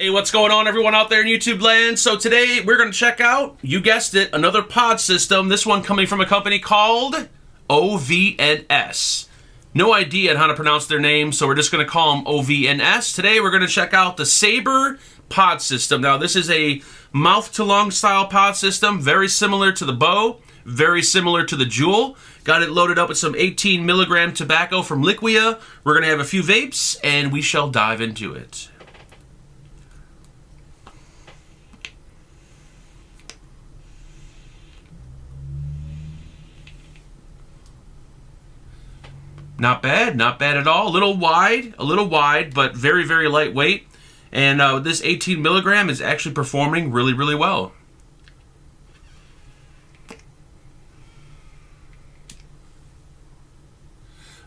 Hey, what's going on, everyone out there in YouTube land? So today we're going to check out, you guessed it, another pod system. This one coming from a company called OVNS. No idea on how to pronounce their name, so we're just going to call them OVNS. Today we're going to check out the Saber pod system. Now this is a mouth-to-lung style pod system, very similar to the Bow, very similar to the Juul. Got it loaded up with some 18 milligram tobacco from Liquia. We're going to have a few vapes, and we shall dive into it. Not bad at all. A little wide, but very, very lightweight. And this 18 milligram is actually performing really, really well.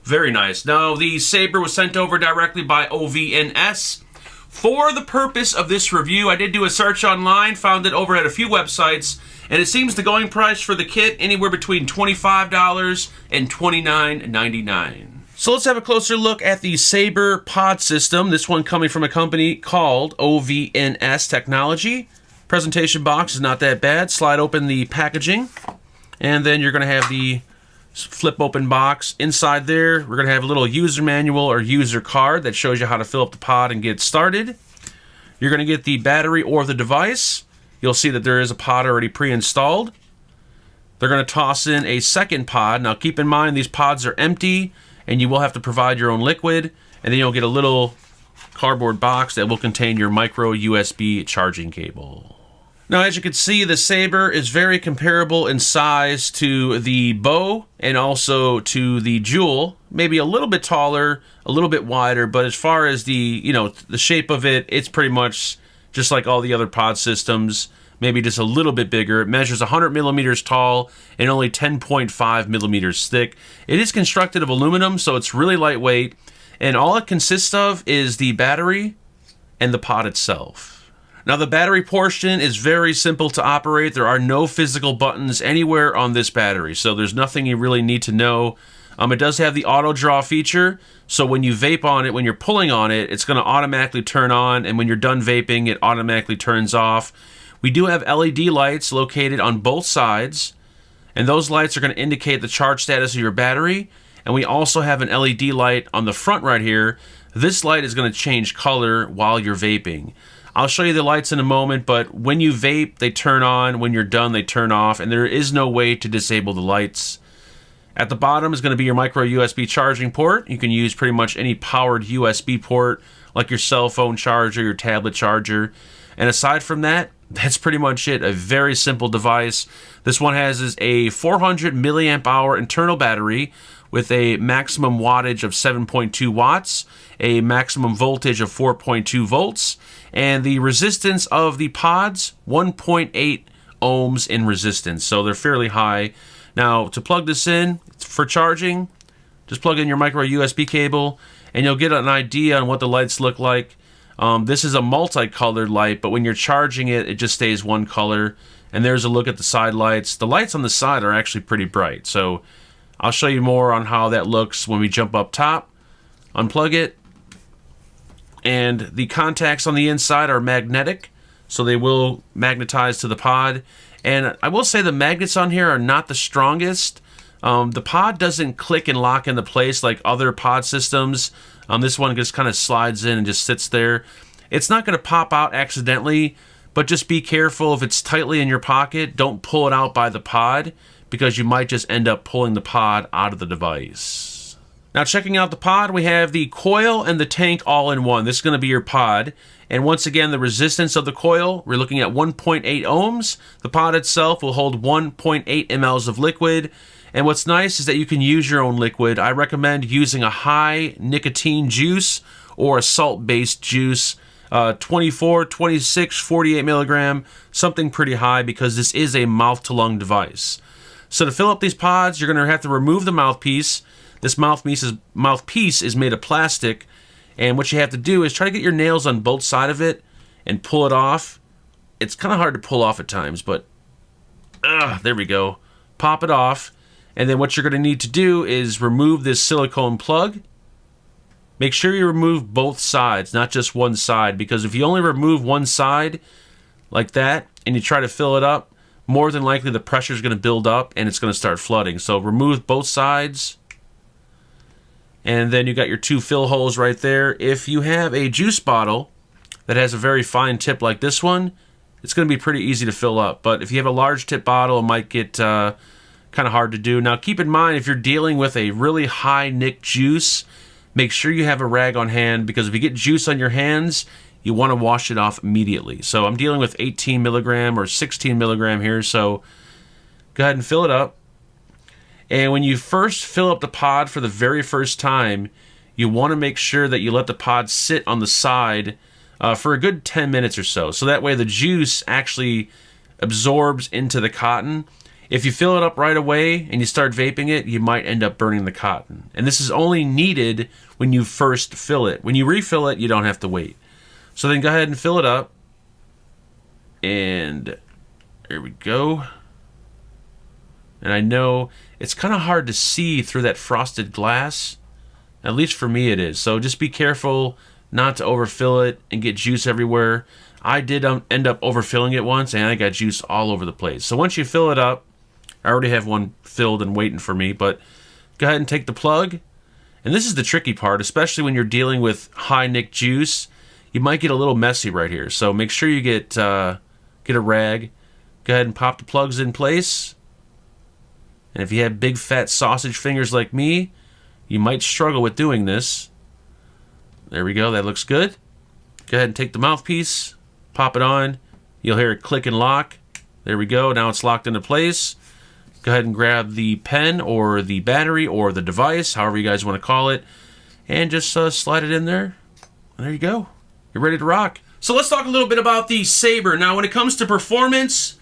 Very nice. Now, the Saber was sent over directly by OVNS. For the purpose of this review, I did do a search online, found it over at a few websites, and it seems the going price for the kit anywhere between $25 and $29.99. So let's have a closer look at the Saber pod system. This one coming from a company called OVNS Technology. Presentation box is not that bad. Slide open the packaging, and then you're going to have the flip open box. Inside there, we're going to have a little user manual or user card that shows you how to fill up the pod and get started. You're going to get the battery or the device. You'll see that there is a pod already pre-installed. They're going to toss in a second pod. Now keep in mind these pods are empty and you will have to provide your own liquid, and then you'll get a little cardboard box that will contain your micro USB charging cable. Now, as you can see, the Saber is very comparable in size to the Bow and also to the Juul. Maybe a little bit taller, a little bit wider, but as far as the shape of it, it's pretty much just like all the other pod systems, maybe just a little bit bigger. It measures 100 millimeters tall and only 10.5 millimeters thick. It is constructed of aluminum, so it's really lightweight, and all it consists of is the battery and the pod itself. Now, the battery portion is very simple to operate. There are no physical buttons anywhere on this battery, so there's nothing you really need to know. It does have the auto draw feature, so when you vape on it, when you're pulling on it, it's going to automatically turn on, and when you're done vaping, it automatically turns off. We do have LED lights located on both sides, and those lights are going to indicate the charge status of your battery, and we also have an LED light on the front right here. This light is going to change color while you're vaping. I'll show you the lights in a moment, but when you vape, they turn on. When you're done, they turn off, and there is no way to disable the lights. At the bottom is going to be your micro USB charging port. You can use pretty much any powered USB port, like your cell phone charger, your tablet charger. And aside from that, that's pretty much it. A very simple device. This one has a 400 milliamp hour internal battery with a maximum wattage of 7.2 watts, a maximum voltage of 4.2 volts, and the resistance of the pods, 1.8 ohms in resistance, so they're fairly high. Now, to plug this in for charging, just plug in your micro USB cable, and you'll get an idea on what the lights look like. This is a multicolored light, but when you're charging it, it just stays one color. And there's a look at the side lights. The lights on the side are actually pretty bright, so I'll show you more on how that looks when we jump up top. Unplug it. And the contacts on the inside are magnetic, so they will magnetize to the pod. And I will say the magnets on here are not the strongest. The pod doesn't click and lock into place like other pod systems. This one just kind of slides in and just sits there. It's not going to pop out accidentally, but just be careful if it's tightly in your pocket. Don't pull it out by the pod, because you might just end up pulling the pod out of the device. Now, checking out the pod, we have the coil and the tank all in one. This is going to be your pod. And once again, the resistance of the coil, we're looking at 1.8 ohms. The pod itself will hold 1.8 mLs of liquid. And what's nice is that you can use your own liquid. I recommend using a high nicotine juice or a salt-based juice, 24, 26, 48 milligram, something pretty high, because this is a mouth-to-lung device. So to fill up these pods, you're going to have to remove the mouthpiece. This mouthpiece is made of plastic, and what you have to do is try to get your nails on both sides of it and pull it off. It's kind of hard to pull off at times, but there we go. Pop it off. And then what you're going to need to do is remove this silicone plug. make sure you remove both sides, not just one side, because if you only remove one side like that and you try to fill it up, more than likely the pressure is going to build up and it's going to start flooding. So remove both sides, and then you got your 2 fill holes right there. If you have a juice bottle that has a very fine tip like this one, it's going to be pretty easy to fill up. But if you have a large tip bottle, it might get kind of hard to do. Now keep in mind, if you're dealing with a really high nick juice, make sure you have a rag on hand, because if you get juice on your hands, you want to wash it off immediately. So I'm dealing with 18 milligram or 16 milligram here, so go ahead and fill it up. And when you first fill up the pod for the very first time, you want to make sure that you let the pod sit on the side for a good 10 minutes or so. So that way the juice actually absorbs into the cotton. If you fill it up right away and you start vaping it, you might end up burning the cotton. And this is only needed when you first fill it. When you refill it, you don't have to wait. So then go ahead and fill it up. And there we go. And I know it's kind of hard to see through that frosted glass. At least for me it is. So just be careful not to overfill it and get juice everywhere. I did end up overfilling it once, and I got juice all over the place. So once you fill it up, I already have one filled and waiting for me, but go ahead and take the plug. And this is the tricky part, especially when you're dealing with high nick juice. You might get a little messy right here. So make sure you get a rag. Go ahead and pop the plugs in place. And if you have big fat sausage fingers like me, you might struggle with doing this. There we go, that looks good. Go ahead and take the mouthpiece, pop it on. You'll hear it click and lock. There we go, now it's locked into place. Go ahead and grab the pen or the battery or the device, however you guys want to call it, and just slide it in there. And there you go, you're ready to rock. So let's talk a little bit about the Saber. Now when it comes to performance,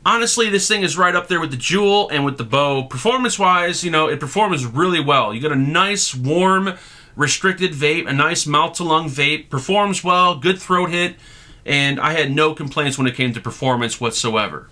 honestly, this thing is right up there with the Juul and with the Bow. Performance-wise, you know, it performs really well. You get a nice, warm, restricted vape, a nice mouth-to-lung vape. Performs well, good throat hit, and I had no complaints when it came to performance whatsoever.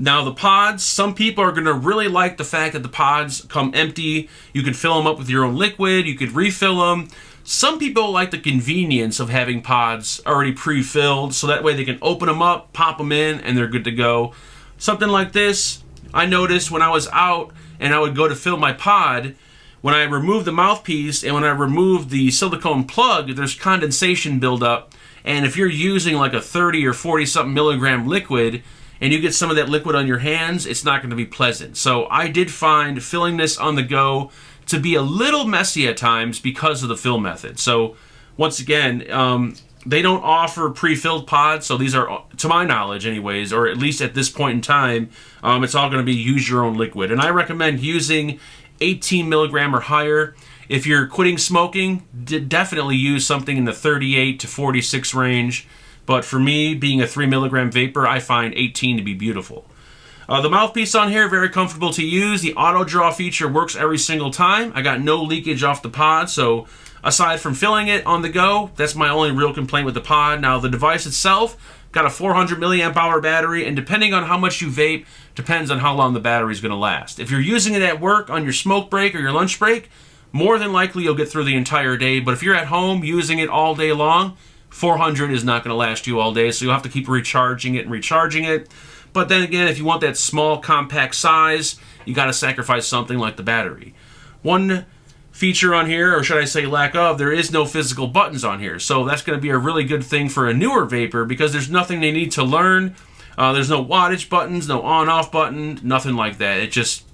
Now, the pods, some people are going to really like the fact that the pods come empty. You can fill them up with your own liquid. You could refill them. Some people like the convenience of having pods already pre-filled, so that way they can open them up, pop them in, and they're good to go. Something like this, I noticed when I was out and I would go to fill my pod, when I removed the mouthpiece and when I removed the silicone plug, there's condensation buildup. And if you're using like a 30 or 40 something milligram liquid and you get some of that liquid on your hands, it's not going to be pleasant. So I did find filling this on the go to be a little messy at times because of the fill method. So once again, they don't offer pre-filled pods, so these are, to my knowledge anyways, or at least at this point in time, it's all going to be use your own liquid. And I recommend using 18 milligram or higher. If you're quitting smoking, definitely use something in the 38 to 46 range. But for me, being a 3 milligram vapor, I find 18 to be beautiful. The mouthpiece on here, very comfortable to use. The auto draw feature works every single time. I got no leakage off the pod, so aside from filling it on the go, that's my only real complaint with the pod. Now, the device itself got a 400 milliamp hour battery, and depending on how much you vape, depends on how long the battery is going to last. If you're using it at work on your smoke break or your lunch break, more than likely you'll get through the entire day. But if you're at home using it all day long, 400 is not going to last you all day, so you'll have to keep recharging it and recharging it. But then again, if you want that small, compact size, you got to sacrifice something like the battery. One feature on here, or should I say lack of, there is no physical buttons on here. So that's going to be a really good thing for a newer vapor because there's nothing they need to learn. There's no wattage buttons, no on-off button, nothing like that. It just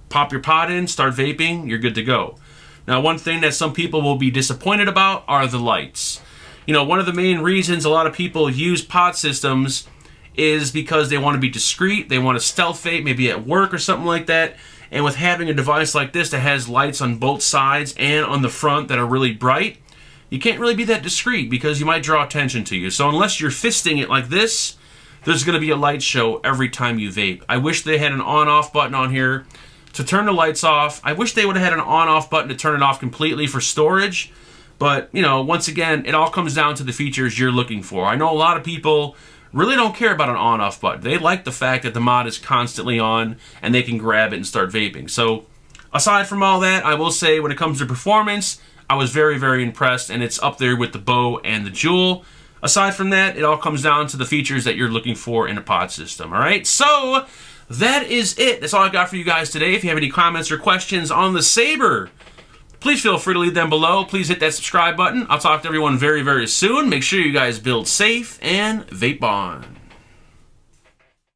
pop your pod in, start vaping, you're good to go. Now, one thing that some people will be disappointed about are the lights. You know, one of the main reasons a lot of people use pod systems is because they want to be discreet, they want to stealth vape, maybe at work or something like that. And with having a device like this that has lights on both sides and on the front that are really bright, you can't really be that discreet because you might draw attention to you. So unless you're fisting it like this, there's going to be a light show every time you vape. I wish they had an on-off button on here to turn the lights off. I wish they would have had an on-off button to turn it off completely for storage. But, you know, once again, it all comes down to the features you're looking for. I know a lot of people really don't care about an on-off button. They like the fact that the mod is constantly on and they can grab it and start vaping. So aside from all that, I will say when it comes to performance, I was very, very impressed, and it's up there with the bow and the jewel. Aside from that, it all comes down to the features that you're looking for in a pod system, all right? So that is it. That's all I got for you guys today. If you have any comments or questions on the Saber, please feel free to leave them below. Please hit that subscribe button. I'll talk to everyone very, very soon. Make sure you guys build safe and vape on.